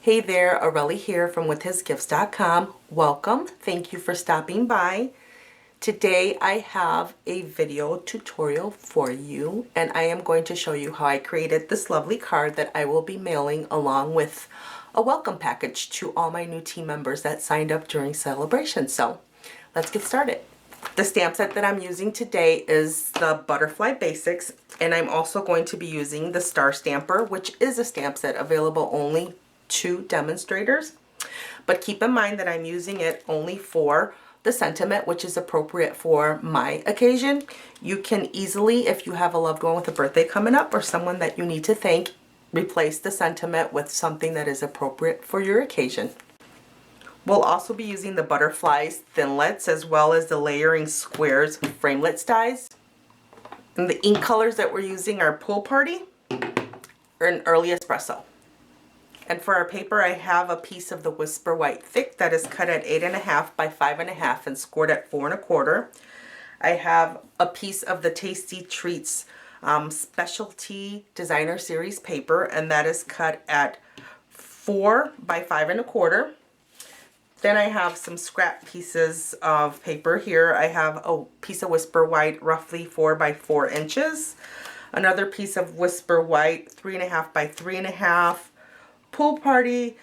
Hey there, Aurelie here from withhisgifts.com. Welcome. Thank you for stopping by. Today I have a video tutorial for you, and I am going to show you how I created this lovely card that I will be mailing along with a welcome package to all my new team members that signed up during celebration. So let's get started. The stamp set that I'm using today is the Butterfly Basics, and I'm also going to be using the Star Stamper, which is a stamp set available only to demonstrators. But keep in mind that I'm using it only for the sentiment, which is appropriate for my occasion. You can easily, if you have a loved one with a birthday coming up or someone that you need to thank, replace the sentiment with something that is appropriate for your occasion. We'll also be using the Butterflies Thinlits as well as the Layering Squares Framelits dies. And the ink colors that we're using are Pool Party and Early Espresso. And for our paper, I have a piece of the Whisper White Thick that is cut at 8.5 by 5.5 and scored at 4.25. I have a piece of the Tasty Treats Specialty Designer Series paper, and that is cut at 4 by 5.25. Then I have some scrap pieces of paper here. I have a piece of Whisper White, roughly 4 by 4 inches. Another piece of Whisper White, 3.5 by 3.5. Pool Party,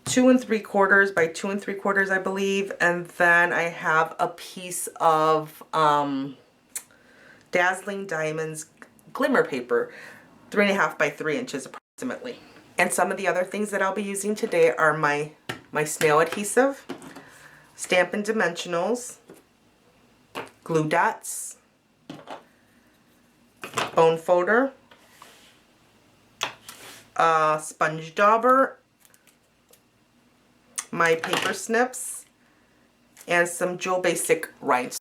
2 3/4 by 2 3/4, I believe. And then I have a piece of Dazzling Diamonds glimmer paper, 3.5 by 3 inches approximately. And some of the other things that I'll be using today are my snail adhesive, Stampin' Dimensionals, glue dots, bone folder, sponge dauber, my paper snips, and some Jewel Basic rhinestones.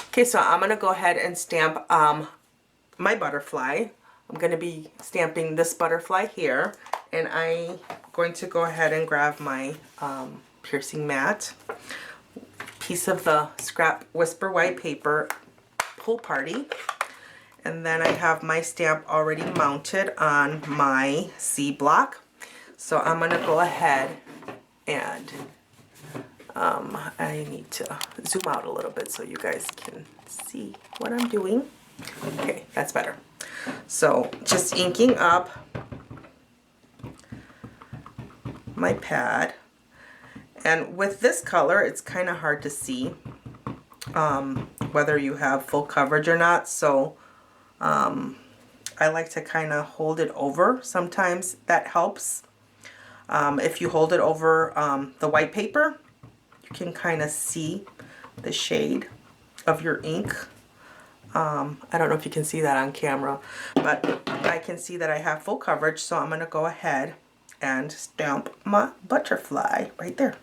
Okay, so I'm going to go ahead and stamp my butterfly. I'm going to be stamping this butterfly here, and I'm going to go ahead and grab my piercing mat, piece of the scrap Whisper White paper, Pool Party, and then I have my stamp already mounted on my C block. So I'm going to go ahead and I need to zoom out a little bit so you guys can see what I'm doing. Okay, that's better. So just inking up my pad, and with this color it's kind of hard to see whether you have full coverage or not, so I like to kind of hold it over. Sometimes that helps. If you hold it over the white paper, you can kind of see the shade of your ink. I don't know if you can see that on camera, but I can see that I have full coverage, so I'm going to go ahead and stamp my butterfly right there.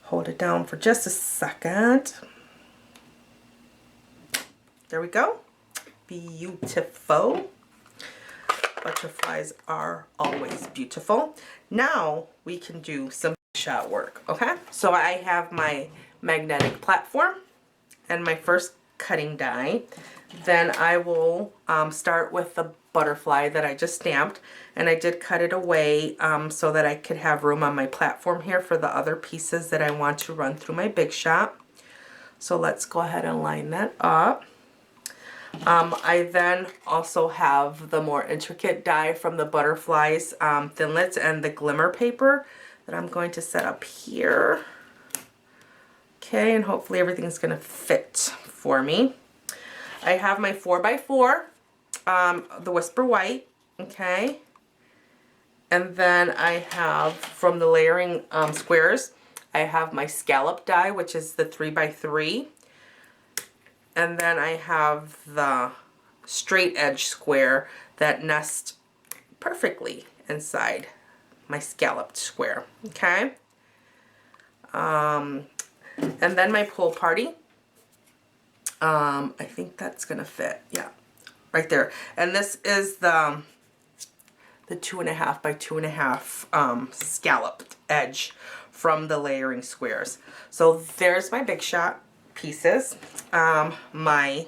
Hold it down for just a second. There we go. Beautiful. Butterflies are always beautiful. Now we can do some shot work, okay? So I have my magnetic platform and my first cutting die. Then I will start with the butterfly that I just stamped, and I did cut it away so that I could have room on my platform here for the other pieces that I want to run through my Big Shot. So let's go ahead and line that up. I then also have the more intricate die from the Butterflies Thinlits and the glimmer paper that I'm going to set up here. Okay, and hopefully everything's going to fit for me. I have my 4 by 4, the Whisper White, okay, and then I have from the Layering Squares, I have my scallop die, which is the 3 by 3, and then I have the straight edge square that nests perfectly inside my scalloped square, okay. And then my Pool Party. I think that's gonna fit. Yeah, right there. And this is the 2.5 by 2.5 scalloped edge from the Layering Squares. So there's my Big Shot pieces. My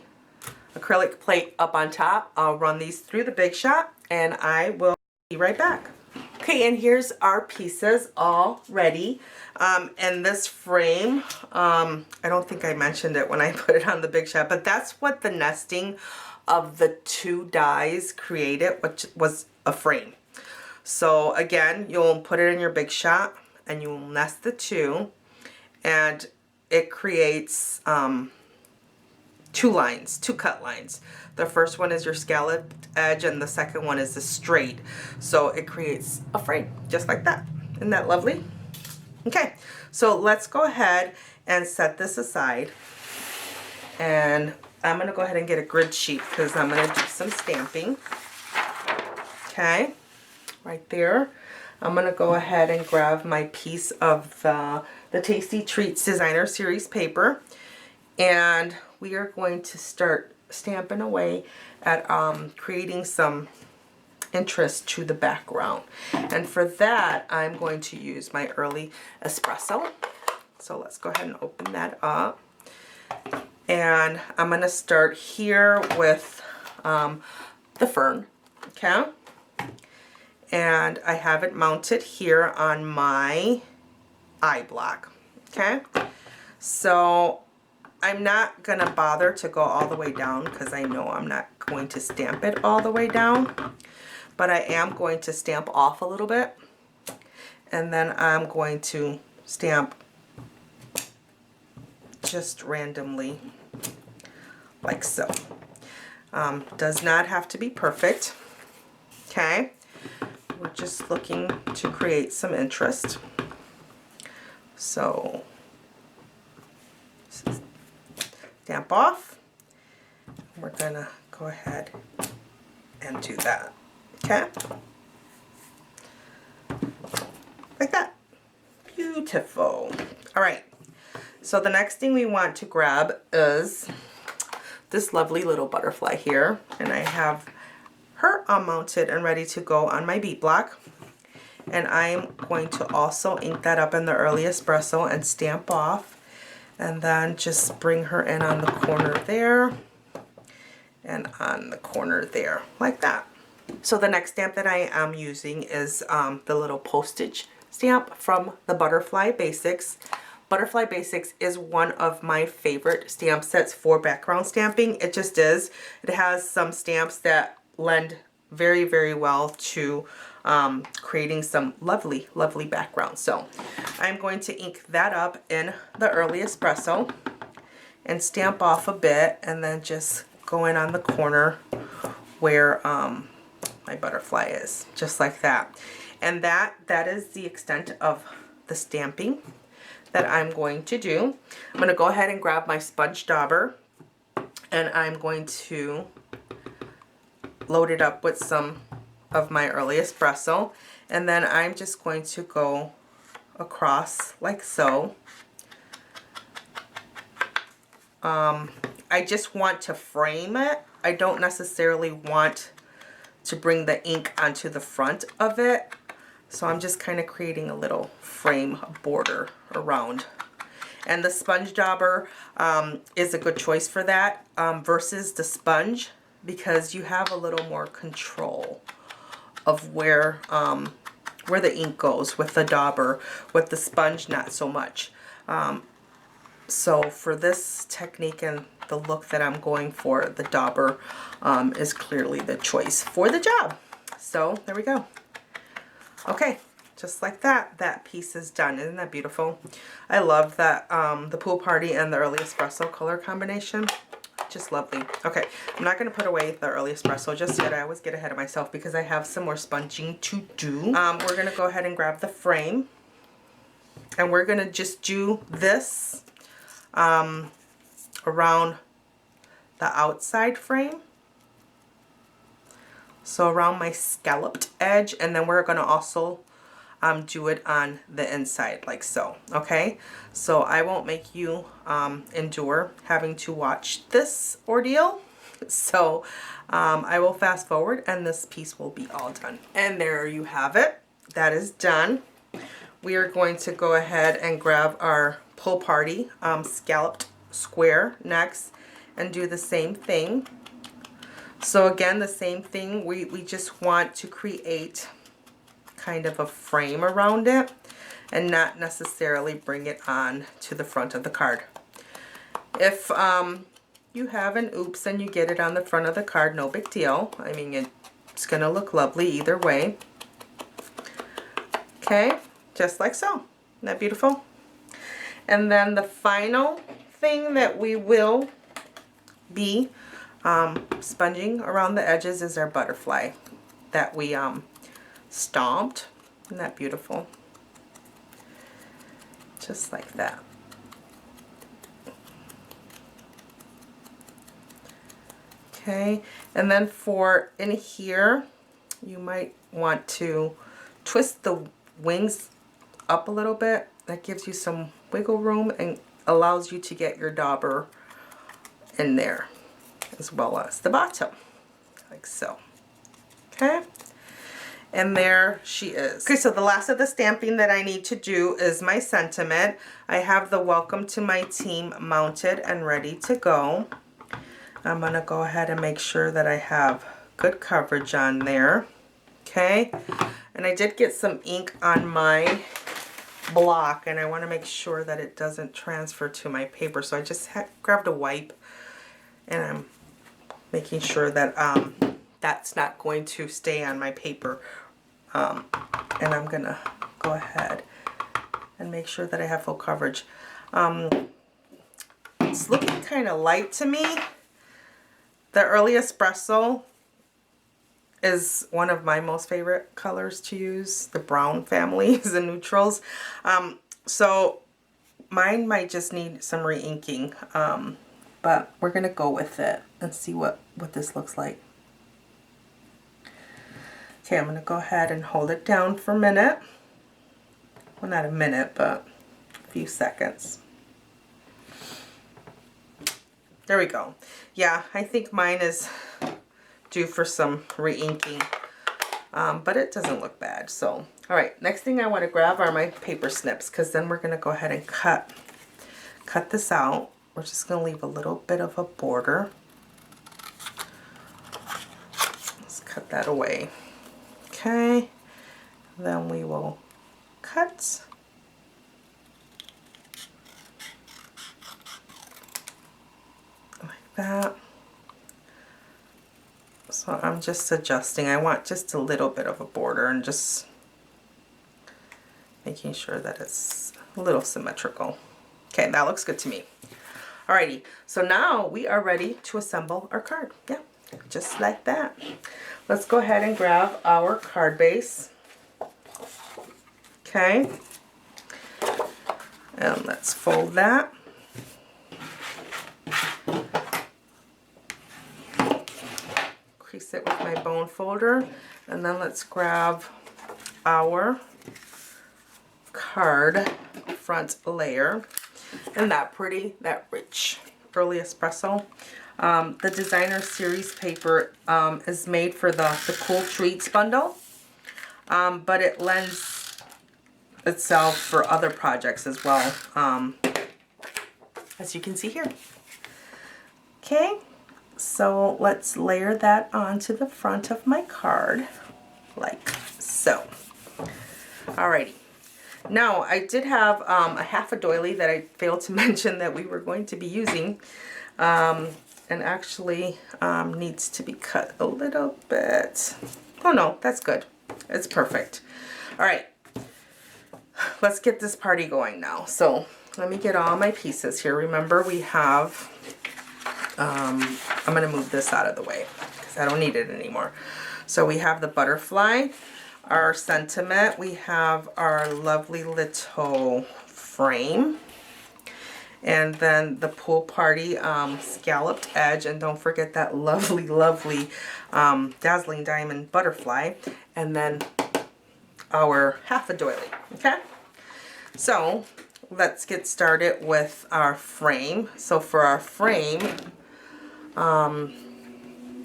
acrylic plate up on top. I'll run these through the Big Shot, and I will be right back. Okay, and here's our pieces all ready. And this frame, I don't think I mentioned it when I put it on the Big Shot, but that's what the nesting of the two dies created, which was a frame. So again, you'll put it in your Big Shot and you'll nest the two, and it creates two cut lines. The first one is your scalloped edge and the second one is the straight. So it creates a frame just like that. Isn't that lovely? Okay, so let's go ahead and set this aside. And I'm gonna go ahead and get a grid sheet because I'm gonna do some stamping. Okay, right there. I'm gonna go ahead and grab my piece of the Tasty Treats Designer Series paper. And we are going to start stamping away at creating some interest to the background. And for that, I'm going to use my early espresso. So let's go ahead and open that up. And I'm going to start here with the fern, okay? And I have it mounted here on my eye block, okay? So I'm not going to bother to go all the way down because I know I'm not going to stamp it all the way down. But I am going to stamp off a little bit. And then I'm going to stamp just randomly like so. Does not have to be perfect. Okay. We're just looking to create some interest. So stamp off. We're gonna go ahead and do that. Okay, like that. Beautiful. All right, so the next thing we want to grab is this lovely little butterfly here, and I have her mounted and ready to go on my bead block. And I'm going to also ink that up in the early espresso and stamp off. And then just bring her in on the corner there and on the corner there, like that. So the next stamp that I am using is the little postage stamp from the Butterfly Basics. Butterfly Basics is one of my favorite stamp sets for background stamping. It just is. It has some stamps that lend very, very well to creating some lovely, lovely backgrounds. So I'm going to ink that up in the early espresso and stamp off a bit, and then just go in on the corner where my butterfly is, just like that. And that is the extent of the stamping that I'm going to do. I'm going to go ahead and grab my sponge dauber, and I'm going to load it up with some of my early espresso, and then I'm just going to go across like so. I just want to frame it. I don't necessarily want to bring the ink onto the front of it, so I'm just kind of creating a little frame border around. And the sponge dauber is a good choice for that versus the sponge, because you have a little more control of where the ink goes with the dauber. With the sponge, not so much. So for this technique and the look that I'm going for, the dauber is clearly the choice for the job. So there we go. Okay, just like that, that piece is done. Isn't that beautiful? I love that the Pool Party and the Early Espresso color combination. Just lovely. Okay, I'm not going to put away the early espresso just yet. I always get ahead of myself because I have some more sponging to do. We're going to go ahead and grab the frame, and we're going to just do this around the outside frame. So around my scalloped edge, and then we're going to also do it on the inside like so. Okay, so I won't make you endure having to watch this ordeal, so I will fast forward and this piece will be all done. And there you have it. That is done. We are going to go ahead and grab our Pool Party scalloped square next and do the same thing. So again, the same thing, we just want to create kind of a frame around it and not necessarily bring it on to the front of the card. If you have an oops and you get it on the front of the card, no big deal. I mean, it's going to look lovely either way. Okay, just like so. Isn't that beautiful? And then the final thing that we will be sponging around the edges is our butterfly that we stomped. Isn't that beautiful? Just like that. Okay, and then for in here, you might want to twist the wings up a little bit. That gives you some wiggle room and allows you to get your dauber in there, as well as the bottom, like so. Okay, and there she is. Okay, so the last of the stamping that I need to do is my sentiment. I have the welcome to my team mounted and ready to go. I'm going to go ahead and make sure that I have good coverage on there. Okay, and I did get some ink on my block and I want to make sure that it doesn't transfer to my paper, so I just grabbed a wipe and I'm making sure that that's not going to stay on my paper, and I'm gonna go ahead and make sure that I have full coverage. It's looking kind of light to me. The early espresso is one of my most favorite colors to use, the brown families and neutrals. So mine might just need some re-inking, but we're gonna go with it and see what this looks like. Okay, I'm gonna go ahead and hold it down for a minute. Well, not a minute, but a few seconds. There we go. Yeah, I think mine is due for some re-inking, but it doesn't look bad. So, all right, next thing I want to grab are my paper snips, because then we're going to go ahead and cut this out. We're just going to leave a little bit of a border. Let's cut that away. Okay, then we will cut. Like that. So I'm just adjusting. I want just a little bit of a border and just making sure that it's a little symmetrical. Okay, that looks good to me. Alrighty, so now we are ready to assemble our card. Yeah, just like that. Let's go ahead and grab our card base. Okay, and let's fold that. Crease it with my bone folder, and then let's grab our card front layer. Isn't that pretty? That rich early espresso. The designer series paper is made for the Cool Treats bundle, but it lends itself for other projects as well, as you can see here. Okay, so let's layer that onto the front of my card like so. Alrighty. Now, I did have a half a doily that I failed to mention that we were going to be using, and actually needs to be cut a little bit. Oh no, that's good. It's perfect. All right, let's get this party going now. So let me get all my pieces here. Remember, we have, I'm going to move this out of the way because I don't need it anymore. So we have the butterfly, our sentiment, we have our lovely little frame, and then the pool party scalloped edge, and don't forget that lovely, lovely dazzling diamond butterfly, and then our half a doily. Okay, so let's get started with our frame. So for our frame, I'm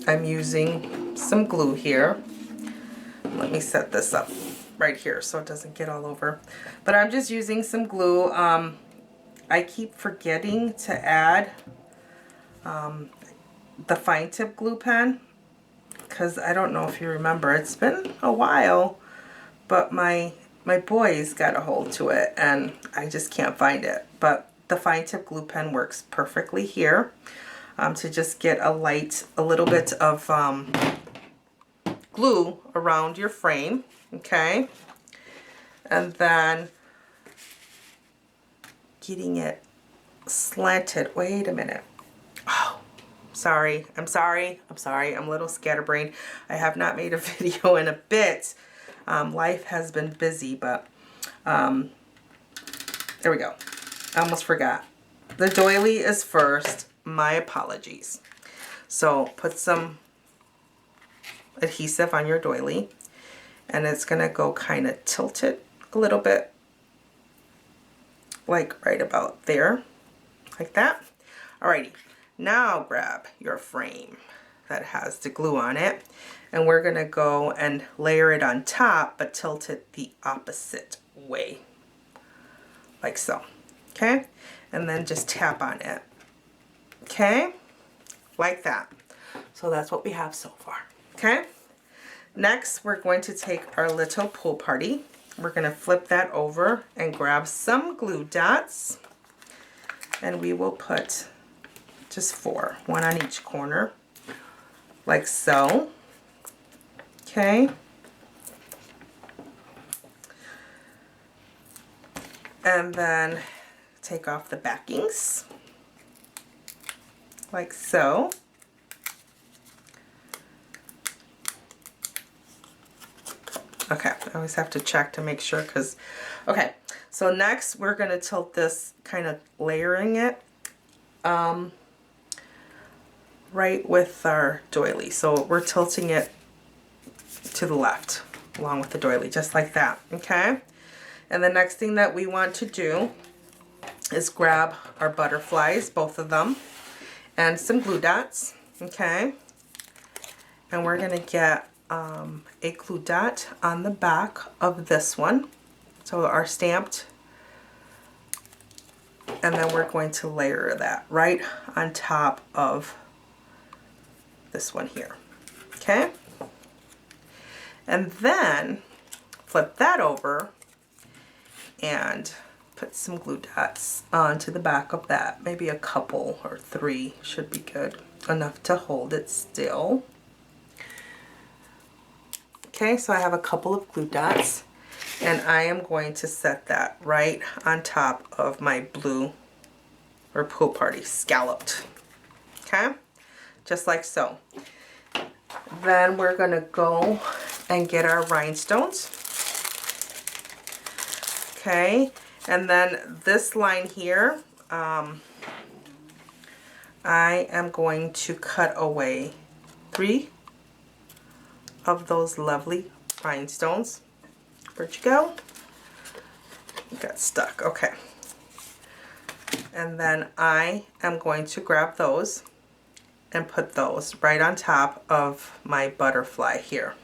using some glue here. Let me set this up right here so it doesn't get all over. But I'm just using some glue. I keep forgetting to add the fine tip glue pen, because I don't know if you remember, it's been a while, but my boys got a hold to it and I just can't find it. But the fine tip glue pen works perfectly here to just get a little bit of glue around your frame, okay? And then getting it slanted. Wait a minute. Oh, sorry. I'm a little scatterbrained. I have not made a video in a bit. Life has been busy, but there we go. I almost forgot. The doily is first. My apologies. So put some adhesive on your doily, and it's going to go kind of tilted a little bit, like right about there, like that. Alrighty, now grab your frame that has the glue on it, and we're going to go and layer it on top, but tilt it the opposite way, like so. Okay, and then just tap on it. Okay, like that. So that's what we have so far. Okay, next we're going to take our little pool party. We're going to flip that over and grab some glue dots, and we will put just 4, 1 on each corner, like so. Okay, and then take off the backings, like so. Okay, I always have to check to make sure because, okay, so next we're going to tilt this, kind of layering it right with our doily. So we're tilting it to the left along with the doily, just like that, okay? And the next thing that we want to do is grab our butterflies, both of them, and some glue dots, okay? And we're going to get a glue dot on the back of this one, so our stamped, and then we're going to layer that right on top of this one here, okay? And then flip that over and put some glue dots onto the back of that. Maybe a couple or 3 should be good, enough to hold it still. Okay, so I have a couple of glue dots, and I am going to set that right on top of my blue or pool party scalloped. Okay, just like so. Then we're going to go and get our rhinestones. Okay, and then this line here, I am going to cut away 3 of those lovely rhinestones. Where'd you go? You got stuck. Okay. And then I am going to grab those and put those right on top of my butterfly here.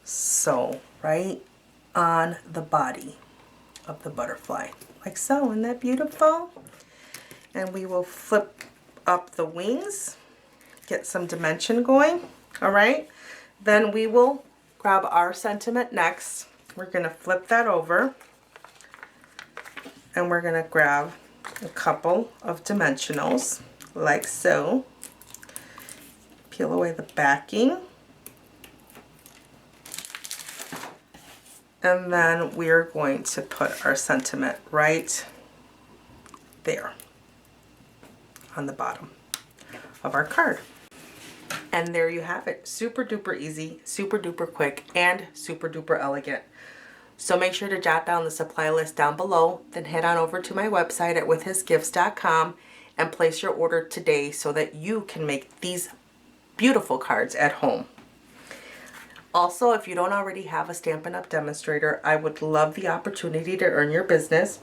So right on the body of the butterfly, like so. Isn't that beautiful? And we will flip up the wings, get some dimension going. All right, then we will grab our sentiment next. We're going to flip that over, and we're going to grab a couple of dimensionals, like so. Peel away the backing. And then we're going to put our sentiment right there on the bottom of our card. And there you have it. Super duper easy, super duper quick, and super duper elegant. So make sure to jot down the supply list down below, then head on over to my website at withhisgifts.com and place your order today so that you can make these beautiful cards at home. Also, if you don't already have a Stampin' Up! Demonstrator, I would love the opportunity to earn your business.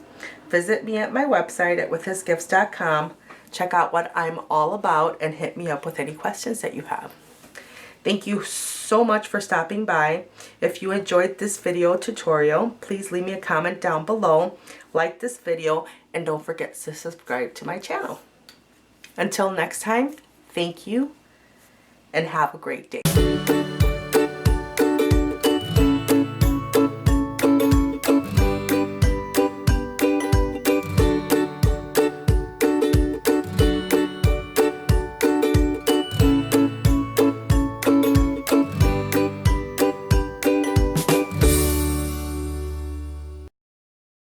Visit me at my website at withhisgifts.com. Check out what I'm all about and hit me up with any questions that you have. Thank you so much for stopping by. If you enjoyed this video tutorial, please leave me a comment down below, like this video, and don't forget to subscribe to my channel. Until next time, thank you and have a great day.